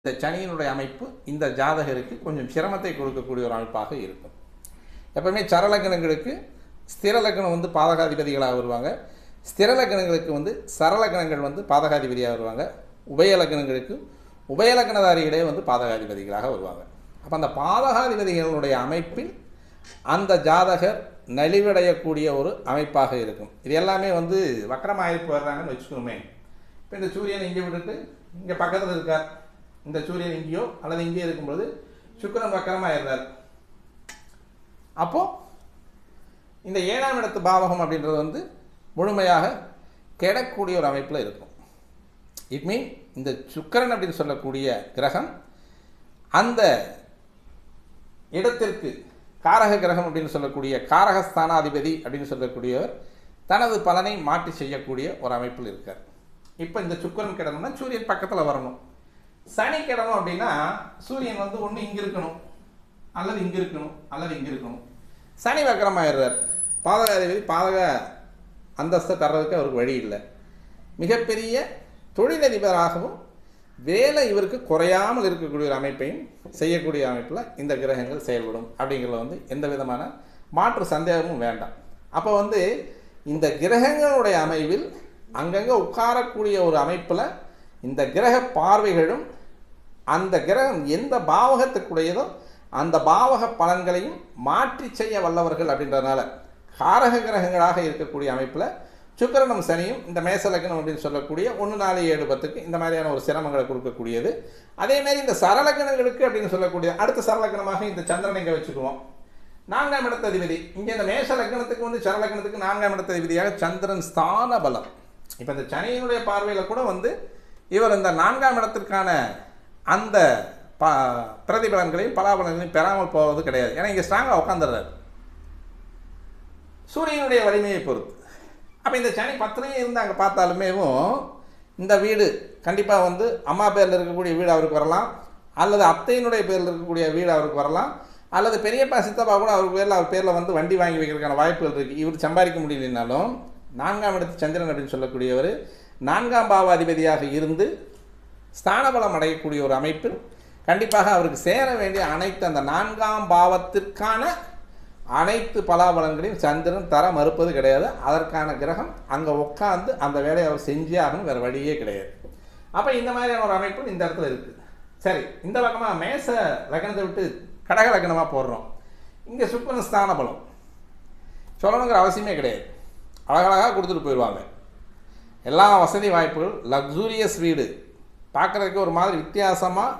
இந்த சனியினுடைய அமைப்பு இந்த ஜாதகருக்கு கொஞ்சம் சிரமத்தை கொடுக்கக்கூடிய ஒரு அமைப்பாக இருக்கும். எப்பவுமே சரலக்கணங்களுக்கு ஸ்திரலக்கணம் வந்து பாதகாதிபதிகளாக வருவாங்க. ஸ்திரலக்கணங்களுக்கு சரலக்கணங்கள் பாதகாதிபதியாக வருவாங்க. உபயலக்கணங்களுக்கு உபயலக்கணதாரிகளே பாதகாதிபதிகளாக வருவாங்க. அப்போ அந்த பாதகாதிபதிகளுடைய அமைப்பில் அந்த ஜாதகர் நலிவடையக்கூடிய ஒரு அமைப்பாக இருக்கும். இது எல்லாமே வக்கரமாயிருப்பு வர்றாங்கன்னு வச்சுக்கோமே. இப்போ இந்த சூரியன் இங்கே விட்டுட்டு இங்கே பக்கத்தில் இருக்கார், இந்த சூரியன் இங்கேயோ அல்லது இங்கேயோ இருக்கும்பொழுது சுக்கிரன் வக்கரமாயிடுறார். அப்போது இந்த 7ஆம் இடத்து பாவகம் அப்படின்றது முழுமையாக கெடக்கூடிய ஒரு அமைப்பில் இருக்கும். இட் மீன் இந்த சுக்கிரன் அப்படின்னு சொல்லக்கூடிய கிரகம் அந்த இடத்திற்கு காரக கிரகம் அப்படின்னு சொல்லக்கூடிய காரகஸ்தானாதிபதி அப்படின்னு சொல்லக்கூடியவர் தனது பலனை மாற்றி செய்யக்கூடிய ஒரு அமைப்பில் இருக்கார். இப்போ இந்த சுக்கிரன் கிடணும்னா சூரியன் பக்கத்தில் வரணும். சனி கிடணும் அப்படின்னா சூரியன் ஒன்று இங்கே இருக்கணும் அல்லது இங்கே இருக்கணும் அல்லது இங்கே இருக்கணும். சனி வக்கரமாயிடுறார். பாதகாதிபதி பாதக அந்தஸ்தை தர்றதுக்கு அவருக்கு வழி இல்லை. மிகப்பெரிய தொழிலதிபராகவும் வேலை இவருக்கு குறையாமல் இருக்கக்கூடிய ஒரு அமைப்பையும் செய்யக்கூடிய அமைப்பில் இந்த கிரகங்கள் செயல்படும் அப்படிங்கிறத எந்த விதமான மாற்று சந்தேகமும் வேண்டாம். அப்போ இந்த கிரகங்களுடைய அமைவில் அங்கங்கே உட்காரக்கூடிய ஒரு அமைப்பில் இந்த கிரக பார்வைகளும் அந்த கிரகம் எந்த பாவகத்துக்குடையதோ அந்த பாவக பலன்களையும் மாற்றி செய்ய வல்லவர்கள் அப்படின்றதுனால காரக கிரகங்களாக இருக்கக்கூடிய அமைப்பில் சுக்கிரனும் சனியும் இந்த மேசலக்கணம் அப்படின்னு சொல்லக்கூடிய 1, 4, 7, 10க்கு இந்த மாதிரியான ஒரு சிரமங்களை கொடுக்கக்கூடியது. அதேமாதிரி இந்த சரலக்கணங்களுக்கு அப்படின்னு சொல்லக்கூடிய அடுத்த சரலக்கணமாக இந்த சந்திரனை இங்கே வச்சுக்குவோம். 4ஆம் இடத்த அதிபதி இங்கே இந்த மேசலக்கணத்துக்கு சரலக்கணத்துக்கு 4ஆம் இடத்த அதிபதியாக சந்திரன் ஸ்தான பலம். இப்போ இந்த சனியினுடைய பார்வையில் கூட இவர் இந்த 4ஆம் இடத்திற்கான அந்த பிரதிபலன்களையும் பலாபலன்களையும் பெறாமல் போவது கிடையாது. ஏன்னா இங்கே ஸ்ட்ராங்காக உட்காந்துடுறாரு சூரியனுடைய வலிமையை பொறுத்து. அப்போ இந்த சனி 10லேயும் இருந்து அங்கே பார்த்தாலுமே இந்த வீடு கண்டிப்பாக அம்மா பேரில் இருக்கக்கூடிய வீடு அவருக்கு வரலாம், அல்லது அத்தையினுடைய பேரில் இருக்கக்கூடிய வீடு அவருக்கு வரலாம், அல்லது பெரியப்பா சித்தப்பா கூட அவர் பேரில் வண்டி வாங்கி வைக்கிறதுக்கான வாய்ப்புகள் இருக்குது. இவர் சம்பாதிக்க முடியலனாலும் 4ஆம் இடத்து சந்திரன் அப்படின்னு சொல்லக்கூடியவர் 4ஆம் பாவாதிபதியாக இருந்து ஸ்தானபலம் அடையக்கூடிய ஒரு அமைப்பில் கண்டிப்பாக அவருக்கு சேர வேண்டிய அனைத்து அந்த 4ஆம் பாவத்திற்கான அனைத்து பலாபலன்களையும் சந்திரன் தர மறுப்பது கிடையாது. அதற்கான கிரகம் அங்கே உட்காந்து அந்த வேலையை அவர் செஞ்சே ஆகணும், வேறு வழியே கிடையாது. அப்போ இந்த மாதிரியான ஒரு அமைப்பு இந்த இடத்துல இருக்குது. சரி, இந்த பக்கமாக மேச லக்னத்தை விட்டு கடக லக்னமாக போடுறோம். இங்கே சுக்கிரன் ஸ்தான பலம் சொல்லணுங்கிற அவசியமே கிடையாது. அழகழகாக கொடுத்துட்டு போயிடுவாங்க. எல்லா வசதி வாய்ப்புகள், லக்ஸூரியஸ் வீடு, பார்க்குறதுக்கு ஒரு மாதிரி வித்தியாசமாக